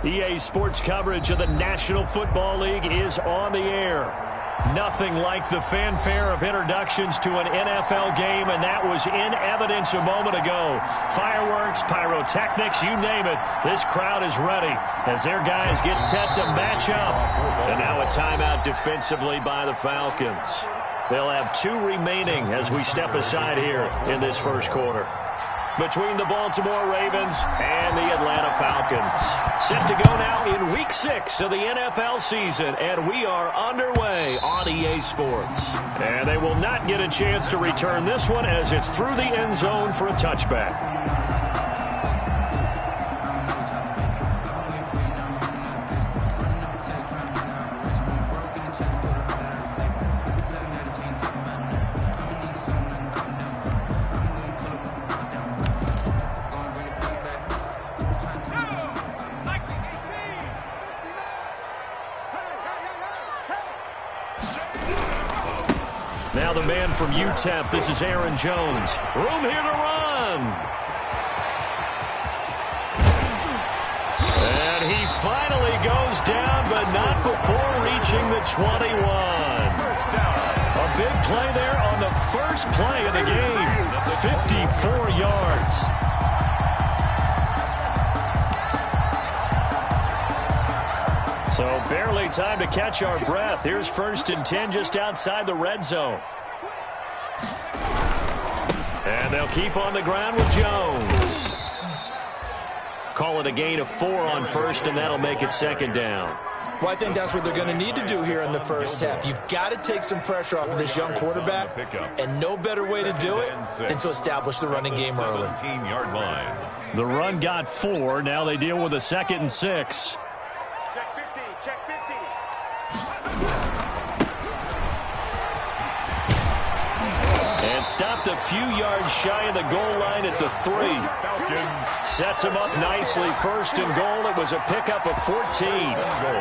EA Sports coverage of the National Football League is on the air. Nothing like the fanfare of introductions to an NFL game, and that was in evidence a moment ago. Fireworks, pyrotechnics, you name it. This crowd is ready as their guys get set to match up. And now a timeout defensively by the Falcons. They'll have 2 remaining as we step aside here in this first quarter. Between the Baltimore Ravens and the Atlanta Falcons. Set to go now in Week 6 of the NFL season, and we are underway on EA Sports. And they will not get a chance to return this one as it's through the end zone for a touchback. Now the man from UTEP, this is Aaron Jones. Room here to run. And he finally goes down, but not before reaching the 21. A big play there on the first play of the game. 54 yards. So barely time to catch our breath. Here's 1st and 10 just outside the red zone. And they'll keep on the ground with Jones. Call it a gain of 4 on 1st, and that'll make it 2nd down. Well, I think that's what they're going to need to do here in the first half. You've got to take some pressure off of this young quarterback, and no better way to do it than to establish the running game early. The run got 4. Now they deal with a 2nd and 6. And stopped a few yards shy of the goal line at the 3. Sets him up nicely. 1st and goal. It was a pickup of 14.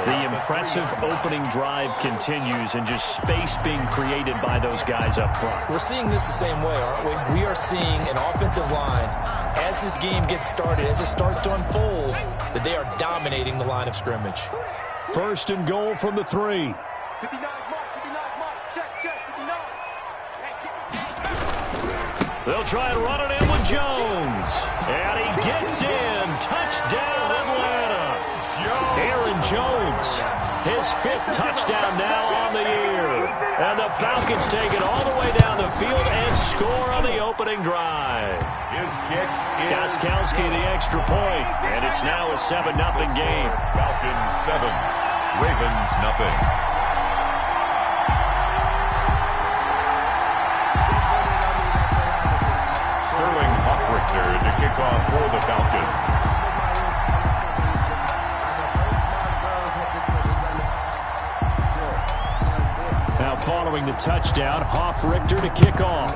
The impressive opening drive continues, and just space being created by those guys up front. We're seeing this the same way, aren't we? We are seeing an offensive line, as this game gets started, as it starts to unfold, that they are dominating the line of scrimmage. 1st and goal from the 3. They'll try and run it in with Jones. And he gets in. Touchdown, Atlanta. Aaron Jones, his 5th touchdown now on the year. And the Falcons take it all the way down the field and score on the opening drive. His kick is Gostkowski the extra point. And it's now a 7-0 game. Falcons 7, Ravens 0. To kick off for the Falcons. Now following the touchdown, Hoff-Richter to kick off.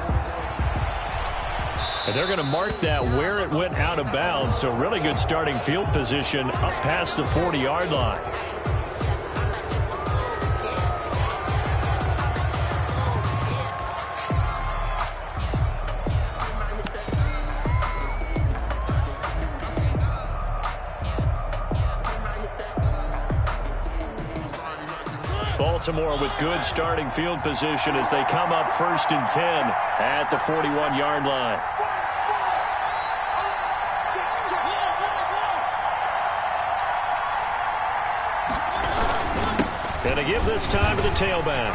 And they're going to mark that where it went out of bounds, so really good starting field position up past the 40-yard line. Baltimore with good starting field position as they come up 1st and 10 at the 41-yard line. And to give this time to the tailback.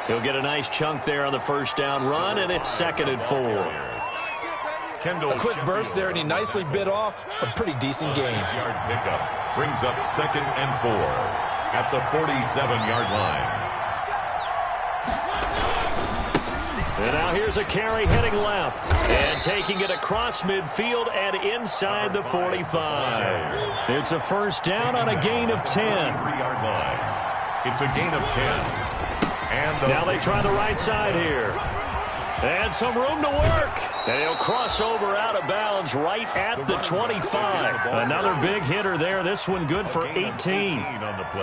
He'll get a nice chunk there on the 1st down run, and it's 2nd and 4. A quick burst there, and he nicely bit off a pretty decent game. 6-yard pickup brings up 2nd and 4. At the 47-yard line. And now here's a carry heading left. And taking it across midfield and inside the 45. It's a 1st down on a gain of 10. 3-yard line. It's a gain of 10. And now they try the right side here. And some room to work. And he'll cross over out of bounds right at the 25. Another big hitter there. This one good for 18.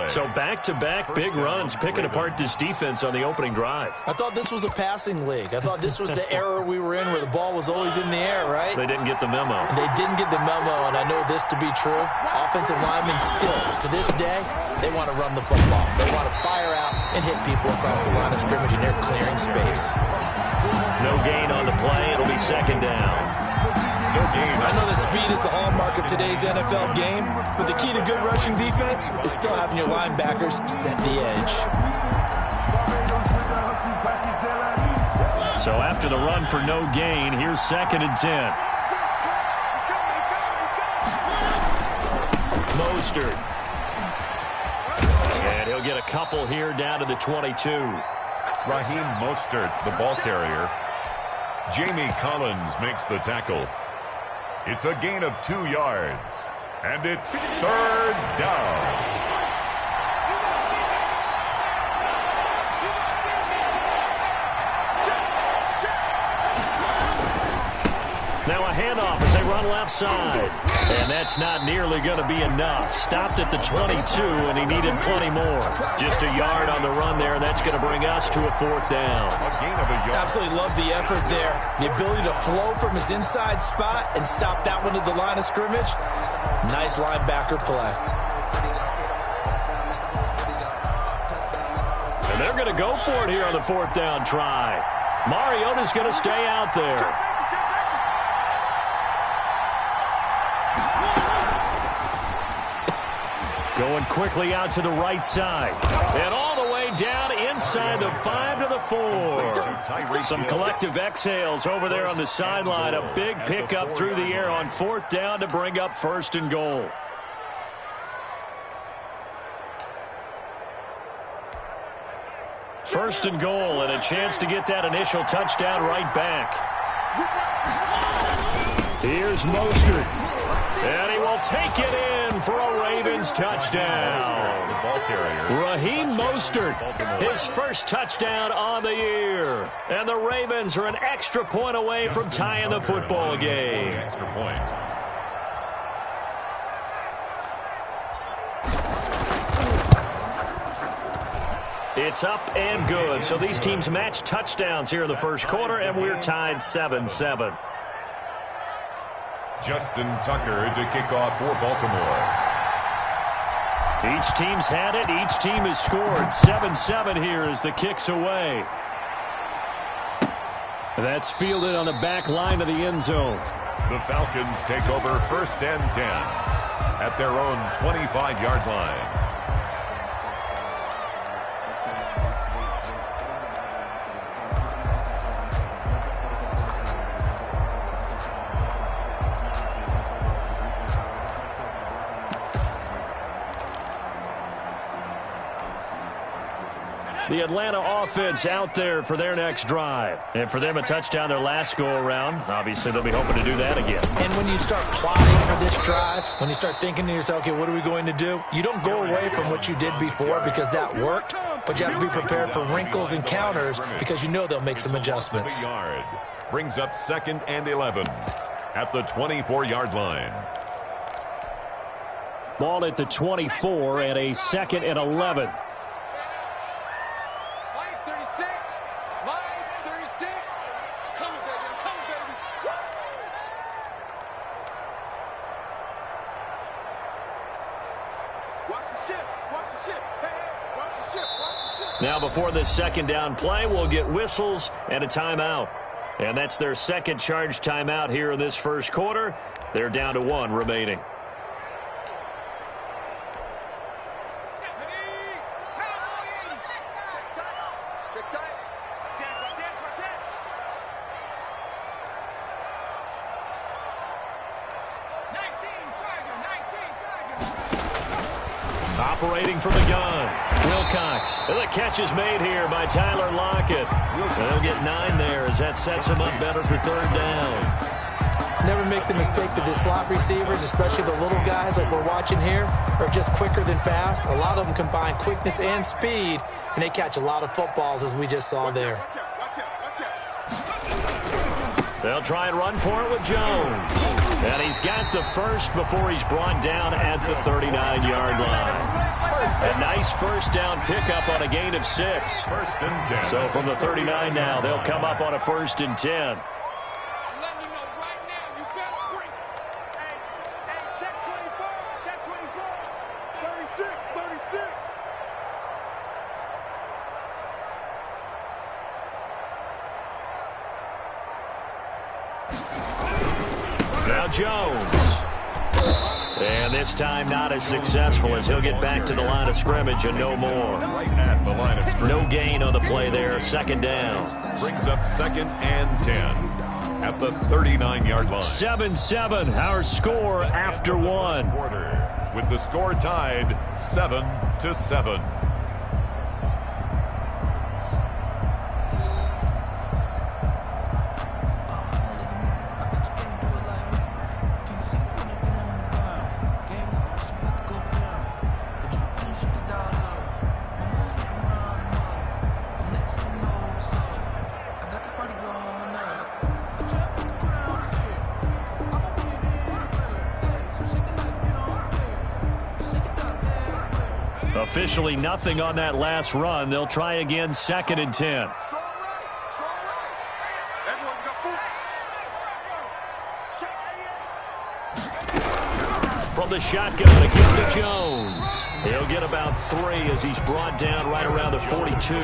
So back-to-back big runs picking apart this defense on the opening drive. I thought this was a passing league. I thought this was the era we were in where the ball was always in the air, right? They didn't get the memo. They didn't get the memo, and I know this to be true. Offensive linemen still, to this day, they want to run the football. They want to fire out and hit people across the line of scrimmage, and they're clearing space. No gain on the play. It'll be second down. No gain. I know that speed is the hallmark of today's NFL game, but the key to good rushing defense is still having your linebackers set the edge. So after the run for no gain, here's 2nd and 10. Mostert. And he'll get a couple here down to the 22. Raheem Mostert, the ball carrier. Jamie Collins makes the tackle. It's a gain of 2 yards. And it's 3rd down. Now a handoff as they run left side. And that's not nearly going to be enough. Stopped at the 22, and he needed plenty more. Just a yard on the run there. That's going to bring us to a 4th down. A gain of a yard. Absolutely love the effort there. The ability to flow from his inside spot and stop that one at the line of scrimmage. Nice linebacker play. And they're going to go for it here on the 4th down try. Mariota's going to stay out there. Going quickly out to the right side. And all the way down inside the 5 to the 4. Some collective exhales over there on the sideline. A big pickup through the air on 4th down to bring up 1st and goal. First and goal, and a chance to get that initial touchdown right back. Here's Mostert. And he will take it in for a Ravens touchdown. Raheem Mostert, his first touchdown on the year. And the Ravens are an extra point away from tying the football game. Extra point. It's up and good. So these teams match touchdowns here in the first quarter, and we're tied 7-7. Justin Tucker to kick off for Baltimore. Each team's had it. Each team has scored. 7-7 here as the kick's away. That's fielded on the back line of the end zone. The Falcons take over 1st and 10 at their own 25-yard line. The Atlanta offense out there for their next drive. And for them, a touchdown their last go-around. Obviously, they'll be hoping to do that again. And when you start plotting for this drive, when you start thinking to yourself, okay, what are we going to do? You don't go away from what you did before because that worked, but you have to be prepared for wrinkles and counters because you know they'll make some adjustments. Brings up 2nd and 11 at the 24-yard line. Ball at the 24 and a 2nd and 11. Now before this 2nd down play, we'll get whistles and a timeout. And that's their 2nd charge timeout here in this first quarter. They're down to 1 remaining. Operating from the gun, Wilcox. And the catch is made here by Tyler Lockett. And they'll get 9 there as that sets him up better for 3rd down. Never make the mistake that the slot receivers, especially the little guys like we're watching here, are just quicker than fast. A lot of them combine quickness and speed, and they catch a lot of footballs as we just saw there. They'll try and run for it with Jones. And he's got the first before he's brought down at the 39-yard line. A nice first down pickup on a gain of 6. First and 10. So from the 39 now, they'll come up on a 1st and 10. Now Jones. And this time not as successful as he'll get back to the line of scrimmage and no more. Right at the line of scrimmage. No gain on the play there. 2nd down. Brings up 2nd and 10 at the 39-yard line. 7-7, our score after 1. Quarter, with the score tied 7-7. Officially nothing on that last run. They'll try again 2nd and 10. From the shotgun again to Jones. He'll get about 3 as he's brought down right around the 42.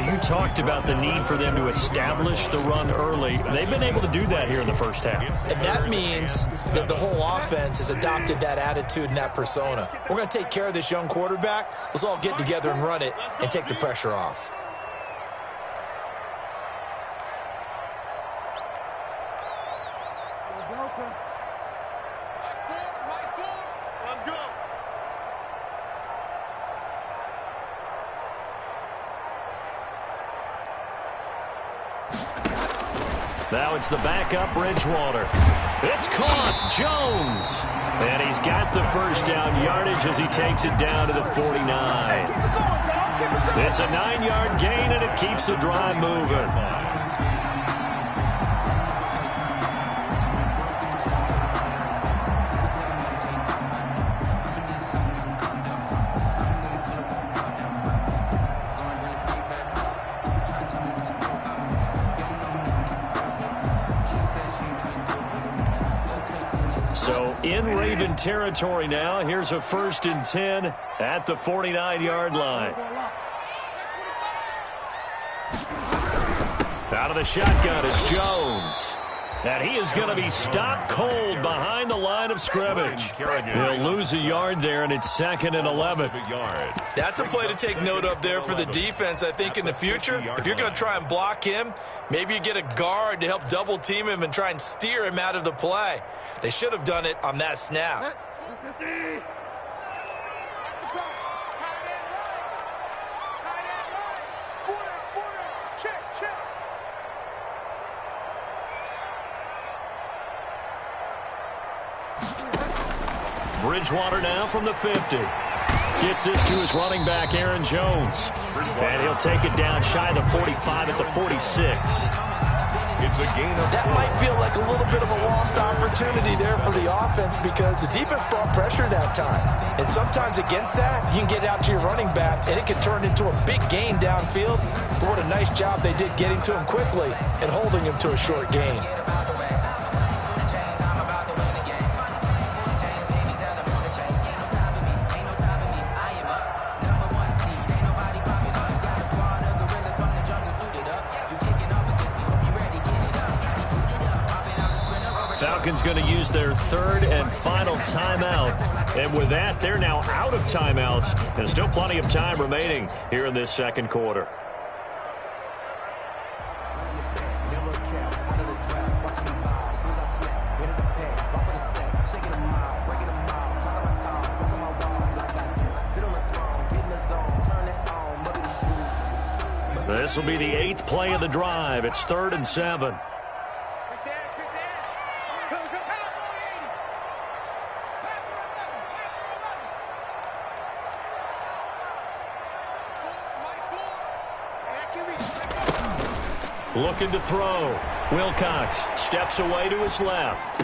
You talked about the need for them to establish the run early. They've been able to do that here in the first half. And that means that the whole offense has adopted that attitude and that persona. We're going to take care of this young quarterback. Let's all get together and run it and take the pressure off. Let's go. Now it's the backup Bridgewater. It's caught. Jones. And he's got the first down yardage as he takes it down to the 49. It's a 9-yard gain, and it keeps the drive moving. So in Raven territory now. Here's a 1st and 10 at the 49-yard line. Out of the shotgun, it's Jones. And he is going to be stopped cold behind the line of scrimmage. He'll lose a yard there, and it's 2nd and 11. That's a play to take note of there for the defense, I think, in the future. If you're going to try and block him, maybe you get a guard to help double team him and try and steer him out of the play. They should have done it on that snap. Bridgewater now from the 50. Gets this to his running back, Aaron Jones. And he'll take it down shy of the 45 at the 46. It's a gain of That might feel like a little bit of a lost opportunity there for the offense because the defense brought pressure that time. And sometimes against that, you can get out to your running back, and it can turn into a big gain downfield. But what a nice job they did getting to him quickly and holding him to a short gain. Falcons going to use their 3rd and final timeout. And with that, they're now out of timeouts. And still plenty of time remaining here in this 2nd quarter. This will be the 8th play of the drive. It's 3rd and 7. Looking to throw. Wilcox steps away to his left.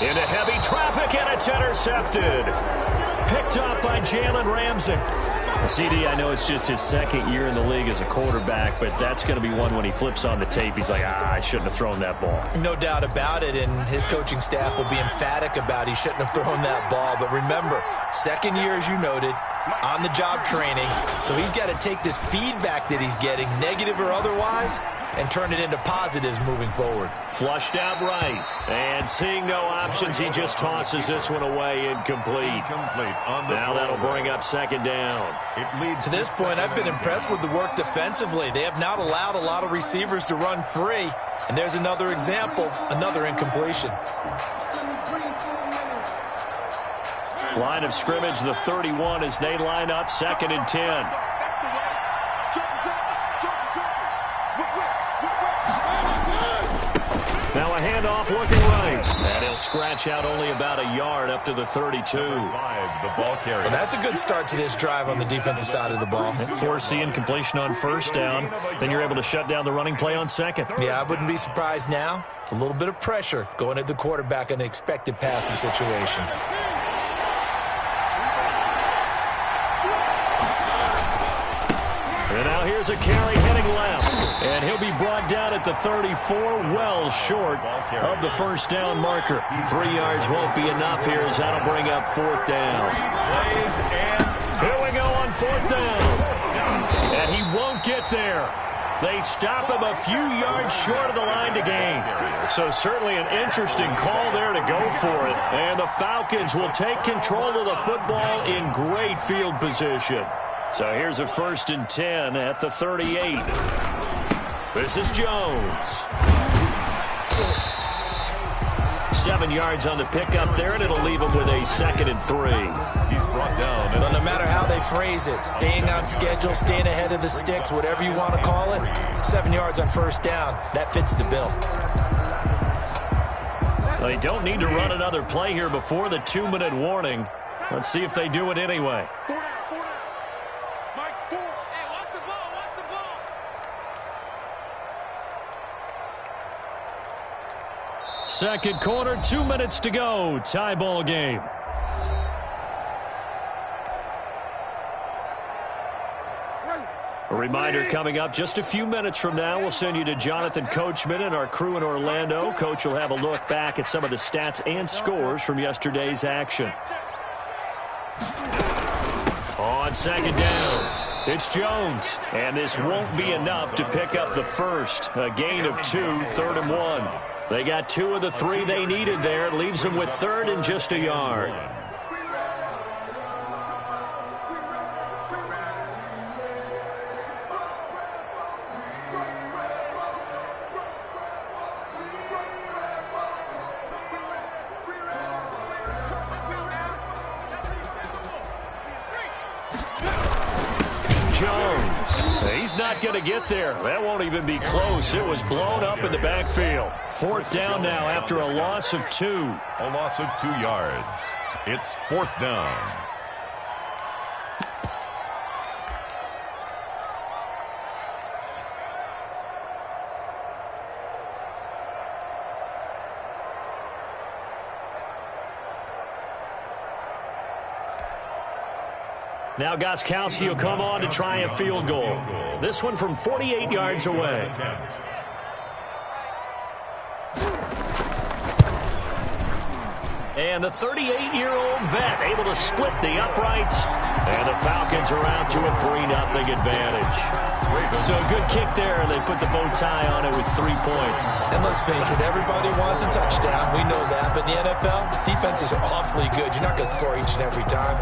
Into heavy traffic, and it's intercepted. Picked up by Jalen Ramsey. CD, I know it's just his second year in the league as a quarterback, but that's going to be one when he flips on the tape. He's like, I shouldn't have thrown that ball. No doubt about it, and his coaching staff will be emphatic about he shouldn't have thrown that ball. But remember, second year, as you noted, on-the-job training. So he's got to take this feedback that he's getting, negative or otherwise, and turn it into positives moving forward. Flushed out right. And seeing no options, he just tosses this one away, incomplete. Now that'll bring up second down. To this point, I've been impressed with the work defensively. They have not allowed a lot of receivers to run free. And there's another example, another incompletion. Line of scrimmage, the 31, as they line up, 2nd and 10. Now a handoff looking right. And he'll scratch out only about a yard up to the 32. Well, that's a good start to this drive on the defensive side of the ball. Forcing completion on first down. Then you're able to shut down the running play on second. Yeah, I wouldn't be surprised now. A little bit of pressure going at the quarterback in an expected passing situation. And now here's a carry heading left. And he'll be brought down at the 34, well short of the first down marker. 3 yards won't be enough here, as that'll bring up 4th down. Here we go on 4th down. And he won't get there. They stop him a few yards short of the line to gain. So certainly an interesting call there to go for it. And the Falcons will take control of the football in great field position. So here's a 1st and 10 at the 38. This is Jones. 7 yards on the pickup there, and it'll leave him with a 2nd and 3. He's brought down. Well, no matter how they phrase it, staying on schedule, staying ahead of the sticks, whatever you want to call it, 7 yards on first down, that fits the bill. They don't need to run another play here before the 2-minute warning. Let's see if they do it anyway. Second quarter, 2 minutes to go. Tie ball game. A reminder coming up just a few minutes from now. We'll send you to Jonathan Coachman and our crew in Orlando. Coach will have a look back at some of the stats and scores from yesterday's action. On second down, it's Jones. And this won't be enough to pick up the first. A gain of 2, 3rd and 1. They got 2 of the 3 they needed there. It leaves them with 3rd and just a yard. He's not going to get there. That won't even be close. It was blown up in the backfield. 4th down now after a loss of 2. A loss of 2 yards. It's 4th down. Now Gostkowski will come on to try a field goal. This one from 48 yards away. And the 38-year-old vet able to split the uprights. And the Falcons are out to a 3-0 advantage. So a good kick there, and they put the bow tie on it with 3 points. And let's face it, everybody wants a touchdown. We know that. But in the NFL, defenses are awfully good. You're not going to score each and every time.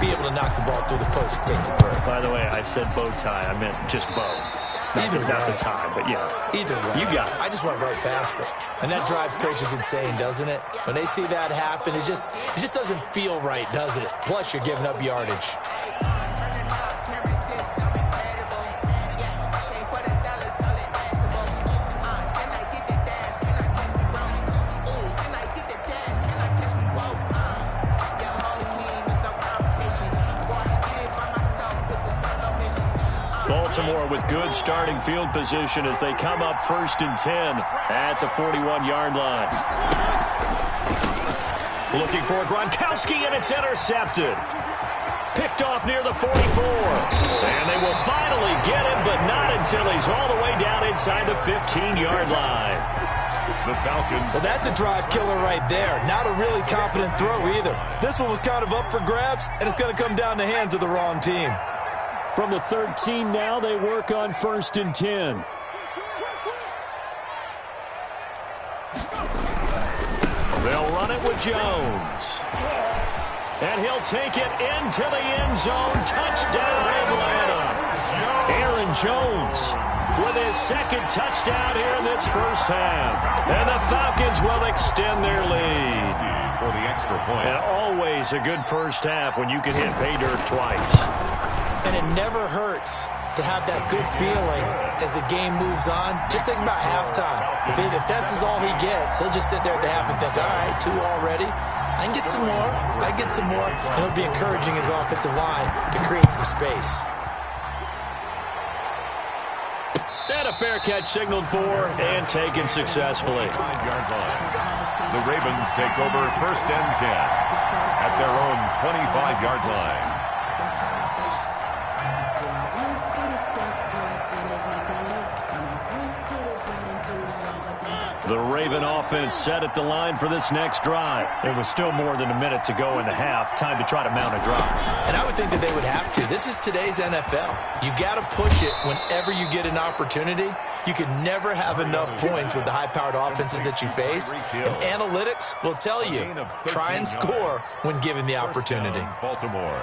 Be able to knock the ball through the post and take the throw. By the way, I said bow tie. I meant just bow. Not the tie, but yeah. Either way. You got it. I just went right past it. And that drives coaches insane, doesn't it? When they see that happen, it just doesn't feel right, does it? Plus, you're giving up yardage. Baltimore with good starting field position as they come up 1st and 10 at the 41-yard line. Looking for Gronkowski, and it's intercepted. Picked off near the 44. And they will finally get him, but not until he's all the way down inside the 15-yard line. The Falcons. Well, that's a drive killer right there. Not a really confident throw either. This one was kind of up for grabs, and it's going to come down the hands of the wrong team. From the 13 now, they work on 1st and 10. They'll run it with Jones. And he'll take it into the end zone. Touchdown, Atlanta. Aaron Jones with his 2nd touchdown here in this first half. And the Falcons will extend their lead. For the extra point. And always a good first half when you can hit pay dirt twice. And it never hurts to have that good feeling as the game moves on. Just think about halftime. If that's all he gets, he'll just sit there at the half and think, all right, 2 already. I can get some more. I get some more. And he'll be encouraging his offensive line to create some space. And a fair catch signaled for and taken successfully. 5-yard line. The Ravens take over 1st and 10 at their own 25-yard line. The Raven offense set at the line for this next drive. There was still more than a minute to go in the half. Time to try to mount a drive. And I would think that they would have to. This is today's NFL. You got to push it whenever you get an opportunity. You can never have enough points with the high-powered offenses that you face. And analytics will tell you, try and score when given the opportunity. Baltimore.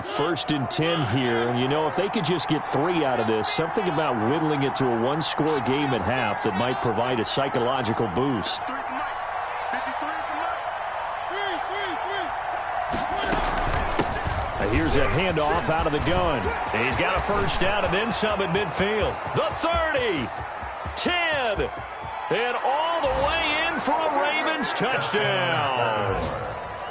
First and 10 here. You know, if they could just get 3 out of this, something about whittling it to a 1-score game at half that might provide a psychological boost. Here's a handoff out of the gun. He's got a first down and then some at midfield. The 30, 10, and all the way in for a Ravens touchdown.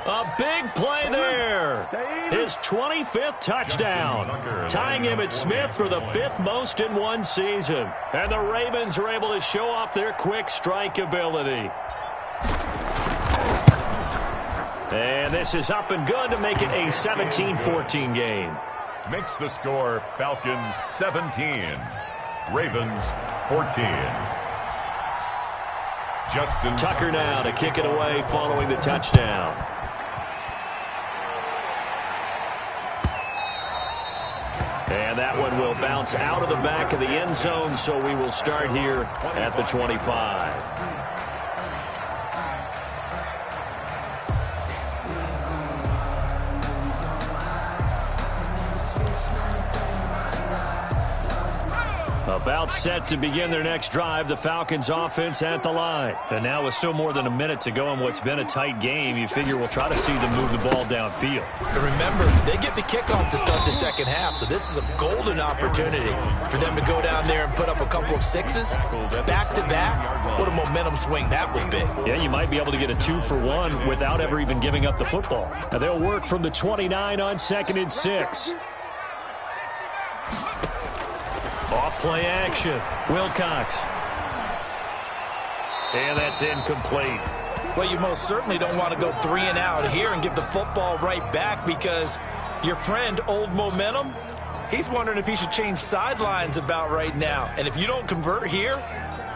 A big play there. His 25th touchdown, tying him at Smith for the 5th most in one season. And the Ravens are able to show off their quick strike ability. And this is up and good to make it a 17-14 game. Makes the score Falcons 17, Ravens 14. Justin Tucker now to kick it away following the touchdown. And that one will bounce out of the back of the end zone, so we will start here at the 25. About set to begin their next drive, the Falcons offense at the line. And now with still more than a minute to go in what's been a tight game, you figure we'll try to see them move the ball downfield. And remember, they get the kickoff to start the second half, so this is a golden opportunity for them to go down there and put up a couple of 6s back-to-back. What a momentum swing that would be. Yeah, you might be able to get a 2-for-1 without ever even giving up the football. And they'll work from the 29 on 2nd and 6. Off play action. Wilcox. And that's incomplete. Well, you most certainly don't want to go 3 and out here and give the football right back because your friend, Old Momentum, he's wondering if he should change sidelines about right now. And if you don't convert here,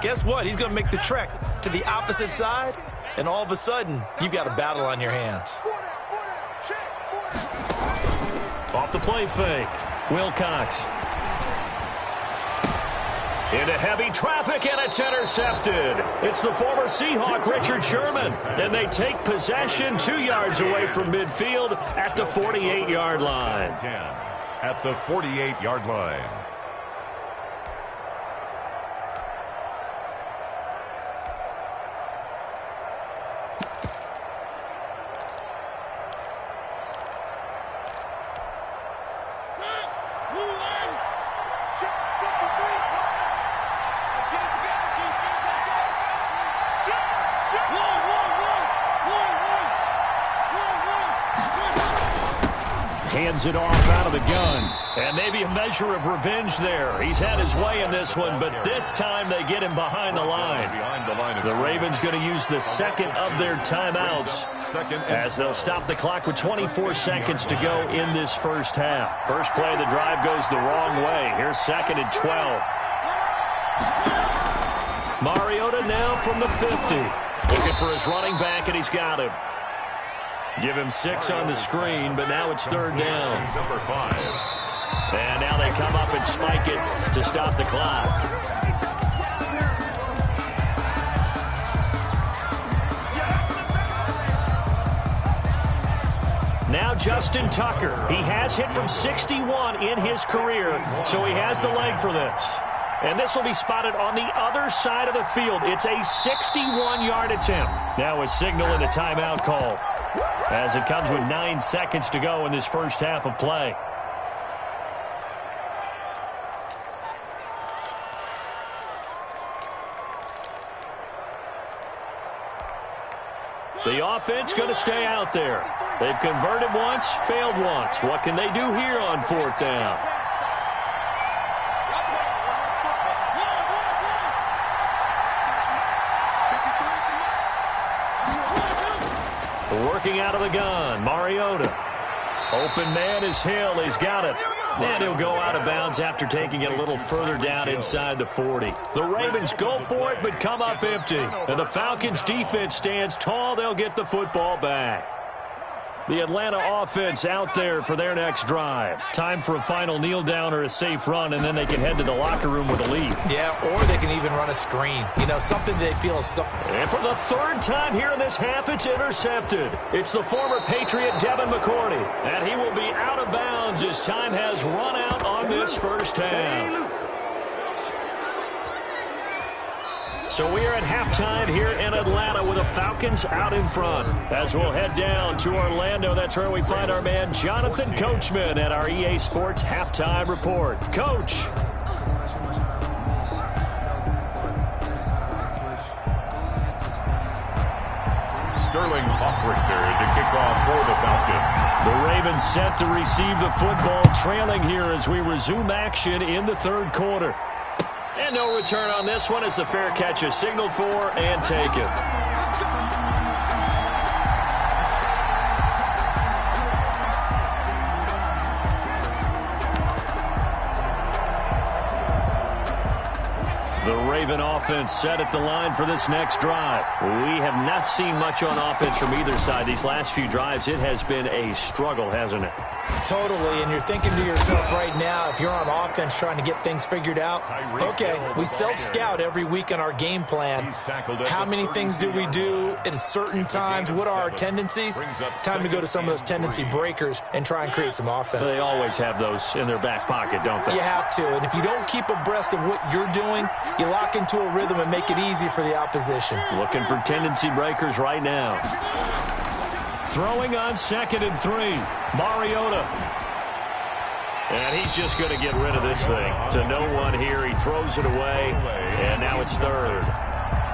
guess what? He's going to make the trek to the opposite side, and all of a sudden, you've got a battle on your hands. Off the play fake. Wilcox. Into heavy traffic, and it's intercepted. It's the former Seahawk, Richard Sherman. And they take possession 2 yards away from midfield at the 48-yard line. 10 at the 48-yard line. Hands it off out of the gun. And maybe a measure of revenge there. He's had his way in this one, but this time they get him behind the line. The Ravens going to use the second of their timeouts as they'll stop the clock with 24 seconds to go in this first half. First play of the drive goes the wrong way. Here's 2nd and 12. Mariota now from the 50. Looking for his running back, and he's got him. Give him 6 on the screen, but now it's 3rd down. Number 5. And now they come up and spike it to stop the clock. Now Justin Tucker. He has hit from 61 in his career, so he has the leg for this. And this will be spotted on the other side of the field. It's a 61-yard attempt. Now a signal and a timeout call as it comes with 9 seconds to go in this first half of play. The offense going to stay out there. They've converted once, failed once. What can they do here on 4th down? Working out of the gun, Mariota. Open man is Hill. He's got it. And he'll go out of bounds after taking it a little further down inside the 40. The Ravens go for it, but come up empty. And the Falcons' defense stands tall. They'll get the football back. The Atlanta offense out there for their next drive. Time for a final kneel down or a safe run, and then they can head to the locker room with a lead. Yeah, or they can even run a screen. You know, something they feel. And for the 3rd time here in this half, it's intercepted. It's the former Patriot Devin McCourty, and he will be out of bounds as time has run out on this first half. So we are at halftime here in Atlanta with the Falcons out in front. As we'll head down to Orlando, that's where we find our man Jonathan Coachman at our EA Sports Halftime Report. Coach. Sterling Hoffrichter to kick off for the Falcons. The Ravens set to receive the football, trailing here as we resume action in the 3rd quarter. And no return on this one as the fair catch is signaled for and taken. The Raven offense set at the line for this next drive. We have not seen much on offense from either side. These last few drives, it has been a struggle, hasn't it? Totally, and you're thinking to yourself right now, if you're on offense trying to get things figured out, okay, we self-scout every week on our game plan. How many things do we do at certain times? What are our tendencies? Time to go to some of those tendency breakers and try and create some offense. They always have those in their back pocket, don't they? You have to, and if you don't keep abreast of what you're doing, you lock into a rhythm and make it easy for the opposition. Looking for tendency breakers right now. Throwing on 2nd and 3. Mariota. And he's just going to get rid of this thing. To no one here. He throws it away. And now it's 3rd.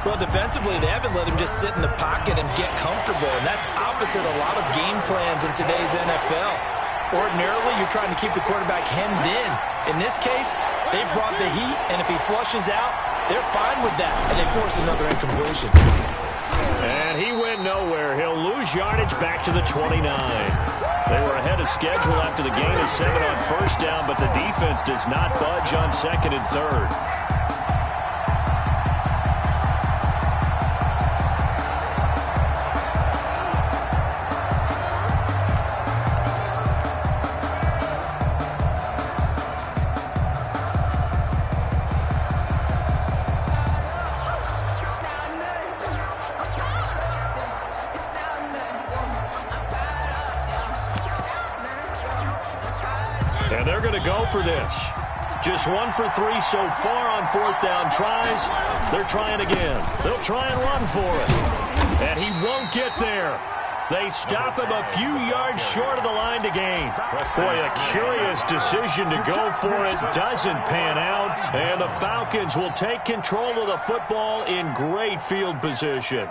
Well, defensively, they haven't let him just sit in the pocket and get comfortable. And that's opposite a lot of game plans in today's NFL. Ordinarily, you're trying to keep the quarterback hemmed in. In this case, they brought the heat. And if he flushes out, they're fine with that. And they force another incompletion. And he went nowhere. He'll lose yardage back to the 29. They were ahead of schedule after the gain of 7 on 1st down, but the defense does not budge on 2nd and 3rd. And they're going to go for this. Just 1 for 3 so far on 4th down tries. They're trying again. They'll try and run for it. And he won't get there. They stop him a few yards short of the line to gain. Boy, a curious decision to go for it. Doesn't pan out. And the Falcons will take control of the football in great field position.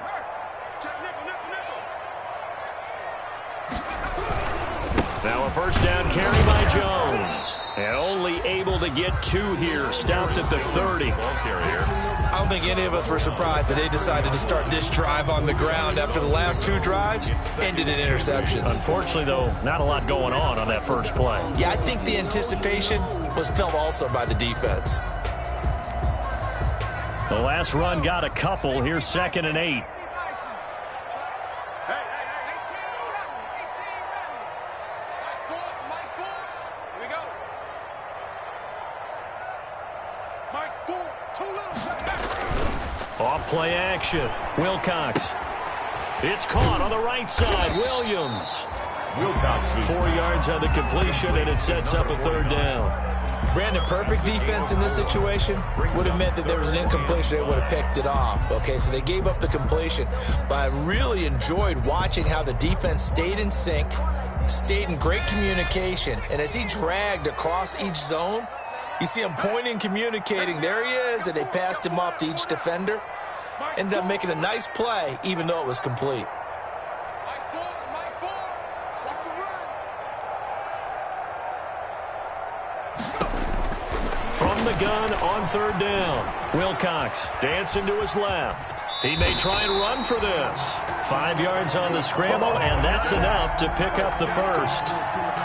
Now a first down carry by Jones. And only able to get 2 here. Stopped at the 30. Ball carrier. I don't think any of us were surprised that they decided to start this drive on the ground after the last 2 drives ended in interceptions. Unfortunately, though, not a lot going on that first play. Yeah, I think the anticipation was felt also by the defense. The last run got a couple. Here's 2nd and 8. Off play action. Wilcox. It's caught on the right side. Williams. Wilcox. 4 yards on the completion, and it sets up a 3rd down. Brandon, perfect defense in this situation would have meant that there was an incompletion. They would have picked it off. Okay, so they gave up the completion. But I really enjoyed watching how the defense stayed in sync, stayed in great communication. And as he dragged across each zone, you see him pointing, communicating. There he is, and they passed him off to each defender. Ended up making a nice play, even though it was complete. From the gun on 3rd down. Wilcox dancing to his left. He may try and run for this. 5 yards on the scramble, and that's enough to pick up the first.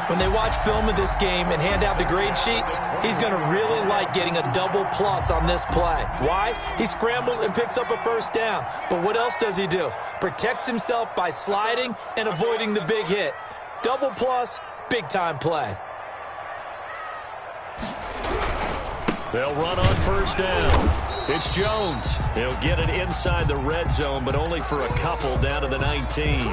When they watch film of this game and hand out the grade sheets, he's going to really like getting a double plus on this play. Why? He scrambles and picks up a first down. But what else does he do? Protects himself by sliding and avoiding the big hit. Double plus, big-time play. They'll run on 1st down. It's Jones. He'll get it inside the red zone, but only for a couple down to the 19.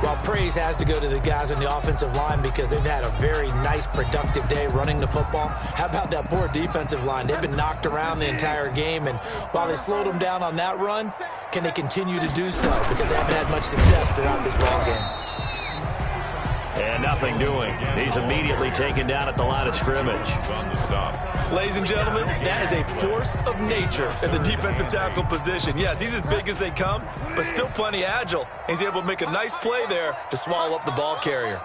Well, praise has to go to the guys on the offensive line because they've had a very nice, productive day running the football. How about that poor defensive line? They've been knocked around the entire game, and while they slowed them down on that run, can they continue to do so? Because they haven't had much success throughout this ballgame. And nothing doing. He's immediately taken down at the line of scrimmage. On the stop. Ladies and gentlemen, that is a force of nature at the defensive tackle position. Yes, he's as big as they come, but still plenty agile. He's able to make a nice play there to swallow up the ball carrier.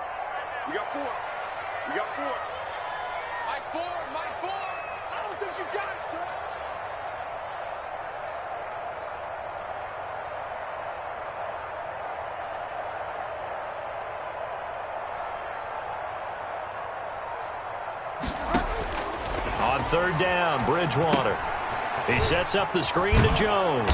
We got 4. We got 4. Mike 4. Mike 4. I don't think you got it, sir. On 3rd down, Bridgewater. He sets up the screen to Jones.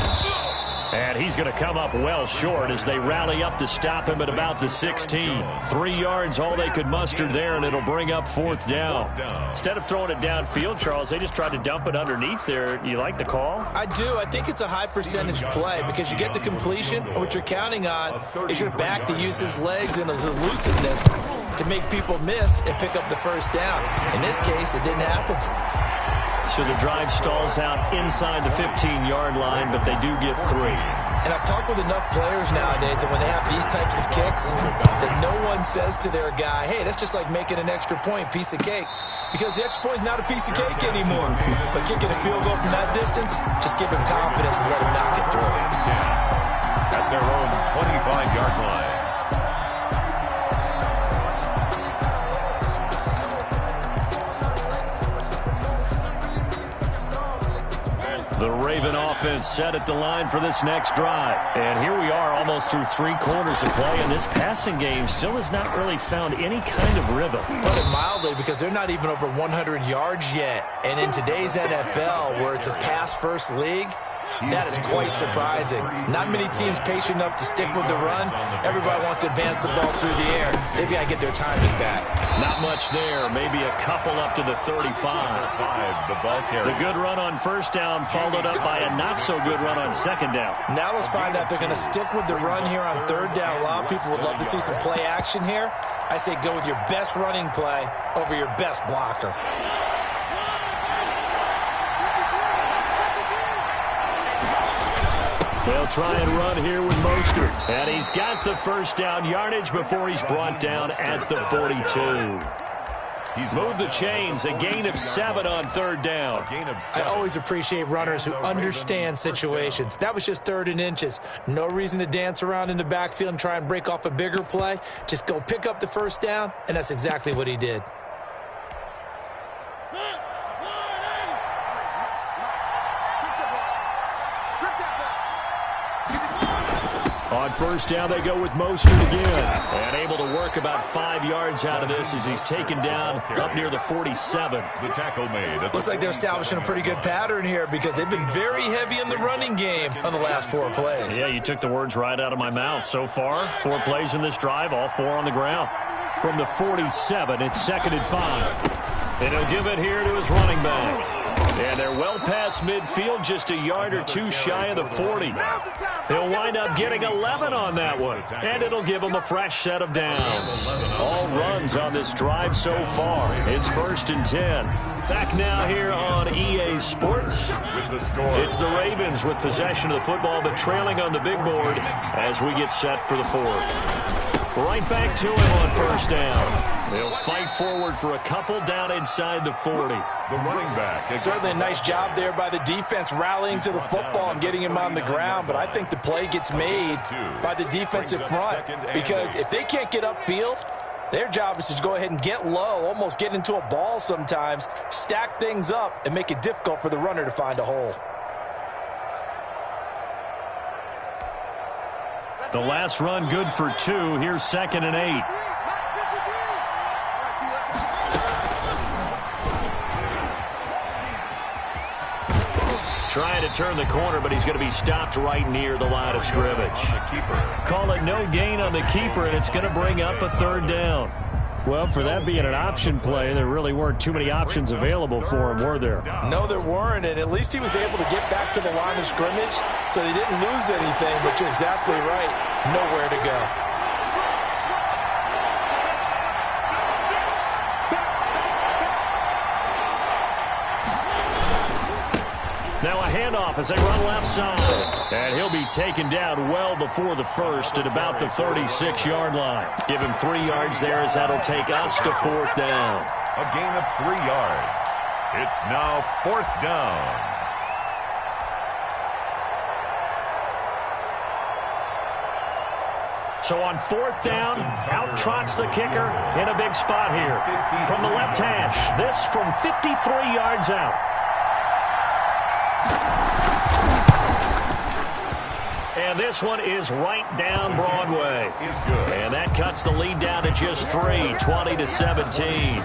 And he's going to come up well short as they rally up to stop him at about the 16. 3 yards, all they could muster there, and it'll bring up 4th down. Instead of throwing it downfield, Charles, they just tried to dump it underneath there. You like the call? I do. I think it's a high percentage play because you get the completion, and what you're counting on is your back to use his legs and his elusiveness to make people miss and pick up the first down. In this case, it didn't happen. So the drive stalls out inside the 15-yard line, but they do get 3. And I've talked with enough players nowadays that when they have these types of kicks, that no one says to their guy, hey, that's just like making an extra point, piece of cake. Because the extra point is not a piece of cake anymore. But kicking a field goal from that distance, just give him confidence and let him knock it through. At their own 25-yard line. The Raven offense set at the line for this next drive. And here we are almost through 3 quarters of play, and this passing game still has not really found any kind of rhythm. Put it mildly, because they're not even over 100 yards yet. And in today's NFL, where it's a pass-first league, that is quite surprising. Not many teams patient enough to stick with the run. Everybody wants to advance the ball through the air. They've got to get their timing back. Not much there. Maybe a couple up to the 35. The ball carrier. The good run on 1st down followed up by a not-so-good run on 2nd down. Now let's find out if they're going to stick with the run here on 3rd down. A lot of people would love to see some play action here. I say go with your best running play over your best blocker. They'll try and run here with Mostert. And he's got the 1st down yardage before he's brought down at the 42. Move the chains. A gain of 7 on 3rd down. I always appreciate runners who understand situations. That was just 3rd and inches. No reason to dance around in the backfield and try and break off a bigger play. Just go pick up the 1st down, and that's exactly what he did. On 1st down, they go with Mostert again. And able to work about 5 yards out of this as he's taken down up near the 47. The tackle made. Looks like they're establishing a pretty good pattern here because they've been very heavy in the running game on the last 4 plays. Yeah, you took the words right out of my mouth. So far, 4 plays in this drive, all 4 on the ground. From the 47, it's 2nd and 5. And he'll give it here to his running back. And they're well past midfield, just a yard or 2 shy of the 40. He'll wind up getting 11 on that one, and it'll give him a fresh set of downs. All runs on this drive so far. It's 1st and 10. Back now here on EA Sports. It's the Ravens with possession of the football, but trailing on the big board as we get set for the 4th. Right back to him on 1st down. They'll fight forward for a couple down inside the 40. The running back. Certainly a nice job there by the defense rallying to the football and getting him on the ground, but I think the play gets made by the defensive front because if they can't get upfield, their job is to go ahead and get low, almost get into a ball sometimes, stack things up, and make it difficult for the runner to find a hole. The last run good for 2. Here's 2nd and 8. Trying to turn the corner, but he's going to be stopped right near the line of scrimmage. Call it no gain on the keeper, and it's going to bring up a 3rd down. Well, for that being an option play, there really weren't too many options available for him, were there? No, there weren't, and at least he was able to get back to the line of scrimmage, so he didn't lose anything, but you're exactly right. Nowhere to go. Now a handoff as they run left side. And he'll be taken down well before the 1st at about the 36-yard line. Give him 3 yards there as that'll take us to 4th down. A gain of 3 yards. It's now 4th down. So on 4th down, out trots the kicker in a big spot here. From the left hash, this from 53 yards out. And this one is right down Broadway. And that cuts the lead down to just 3, 20-17.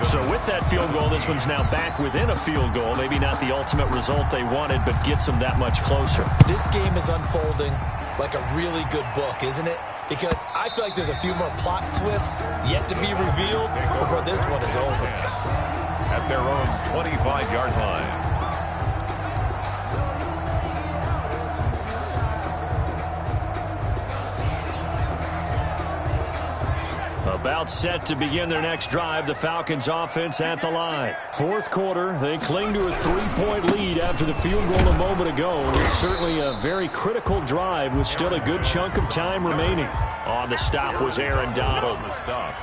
So with that field goal, this one's now back within a field goal. Maybe not the ultimate result they wanted, but gets them that much closer. This game is unfolding like a really good book, isn't it? Because I feel like there's a few more plot twists yet to be revealed before this one is over. At their own 25-yard line. About set to begin their next drive, the Falcons offense at the line. 4th quarter, they cling to a 3-point lead after the field goal a moment ago. It's certainly a very critical drive with still a good chunk of time remaining. On the stop was Aaron Donald.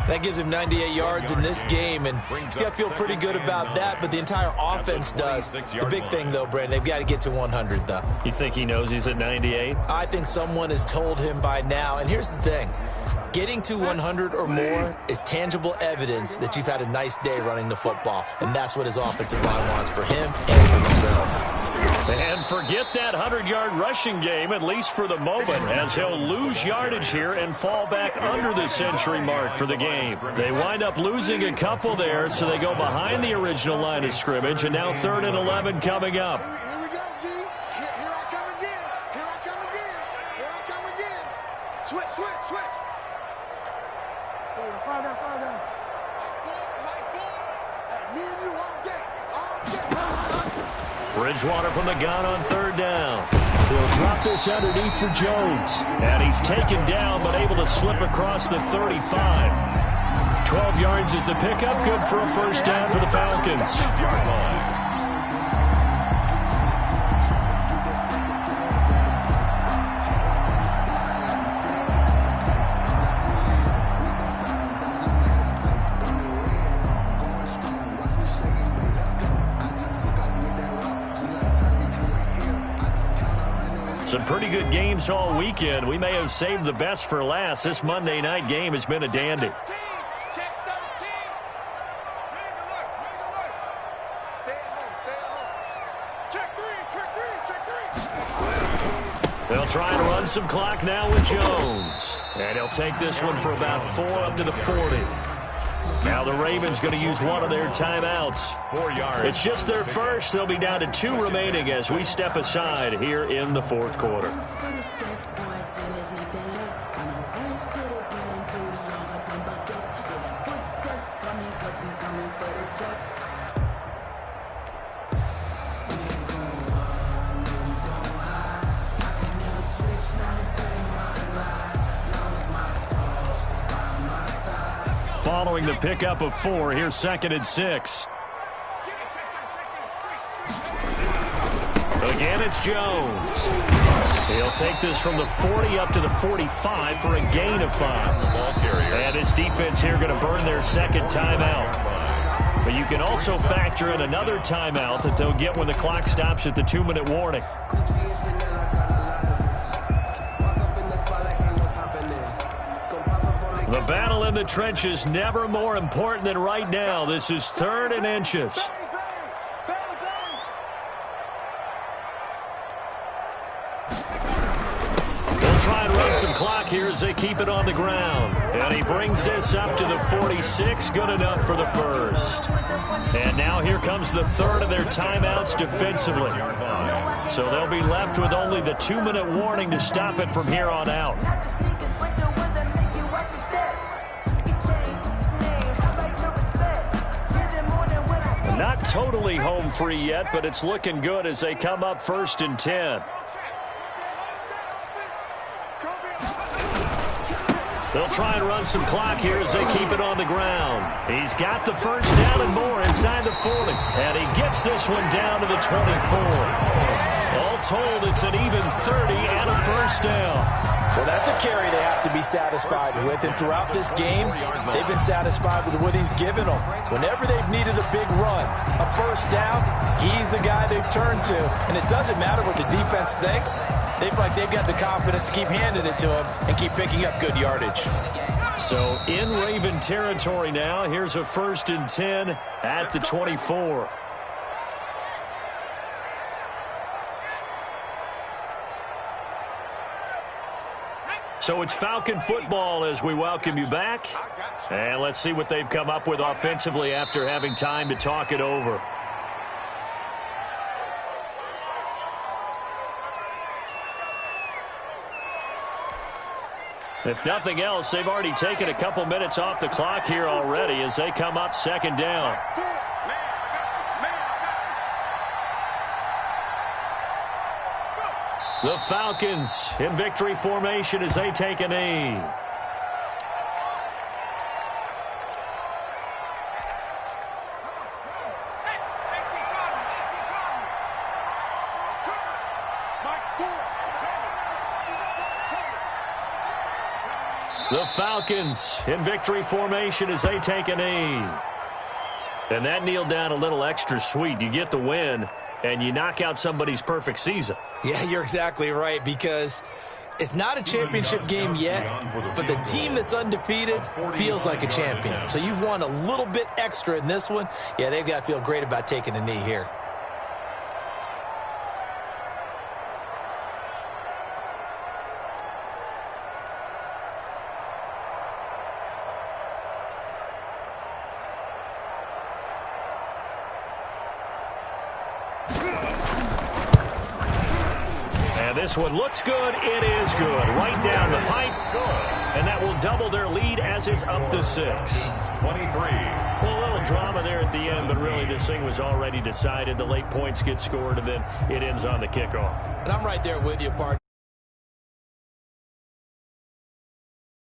That gives him 98 yards in this game, and he's got to feel pretty good about that, but the entire offense does. The big thing, though, Brandon, they've got to get to 100, though. You think he knows he's at 98? I think someone has told him by now, and here's the thing. Getting to 100 or more is tangible evidence that you've had a nice day running the football, and that's what his offensive line wants for him and for themselves. And forget that 100-yard rushing game, at least for the moment, as he'll lose yardage here and fall back under the century mark for the game. They wind up losing a couple there, so they go behind the original line of scrimmage, and now 3rd and 11 coming up. Here we go, D. Here I come again. Here I come again. Here I come again. Switch. Fall down. Mike Ford. Hey, me and you all day. Bridgewater from the gun on 3rd down. He'll drop this underneath for Jones. And he's taken down, but able to slip across the 35. 12 yards is the pickup. Good for a 1st down for the Falcons. Some pretty good games all weekend. We may have saved the best for last. This Monday night game has been a dandy. They'll try and run some clock now with Jones. And he'll take this one for about 4 up to the 40. Now the Ravens going to use one of their timeouts. 4 yards. It's just their first. They'll be down to 2 remaining as we step aside here in the fourth quarter. Following the pickup of 4, here's 2nd and 6. Again, it's Jones. He'll take this from the 40 up to the 45 for a gain of 5. And his defense here going to burn their second timeout. But you can also factor in another timeout that they'll get when the clock stops at the 2-minute warning. The battle in the trenches never more important than right now. This is 3rd and inches. They'll try and run some clock here as they keep it on the ground. And he brings this up to the 46. Good enough for the first. And now here comes the 3rd of their timeouts defensively. So they'll be left with only the 2-minute warning to stop it from here on out. Not totally home free yet, but it's looking good as they come up 1st and 10. They'll try and run some clock here as they keep it on the ground. He's got the first down and more inside the 40. And he gets this one down to the 24. All told, it's an even 30 and a first down. Well, that's a carry they have to be satisfied with. And throughout this game, they've been satisfied with what he's given them. Whenever they've needed a big run, a first down, he's the guy they've turned to. And it doesn't matter what the defense thinks. They've got the confidence to keep handing it to him and keep picking up good yardage. So in Raven territory now, here's a 1st and 10 at the 24. So it's Falcon football as we welcome you back. And let's see what they've come up with offensively after having time to talk it over. If nothing else, they've already taken a couple minutes off the clock here already as they come up 2nd down. The Falcons in victory formation as they take a knee. The Falcons in victory formation as they take a knee. And that kneel down a little extra sweet. You get the win, and you knock out somebody's perfect season. Yeah, you're exactly right, because it's not a championship game yet, but the team that's undefeated feels like a champion. So you've won a little bit extra in this one. Yeah, they've got to feel great about taking a knee here. This one looks good. It is good. Right down the pipe. And that will double their lead as it's up to 6. 23. Well, a little drama there at the end, but really this thing was already decided. The late points get scored, and then it ends on the kickoff. And I'm right there with you, partner.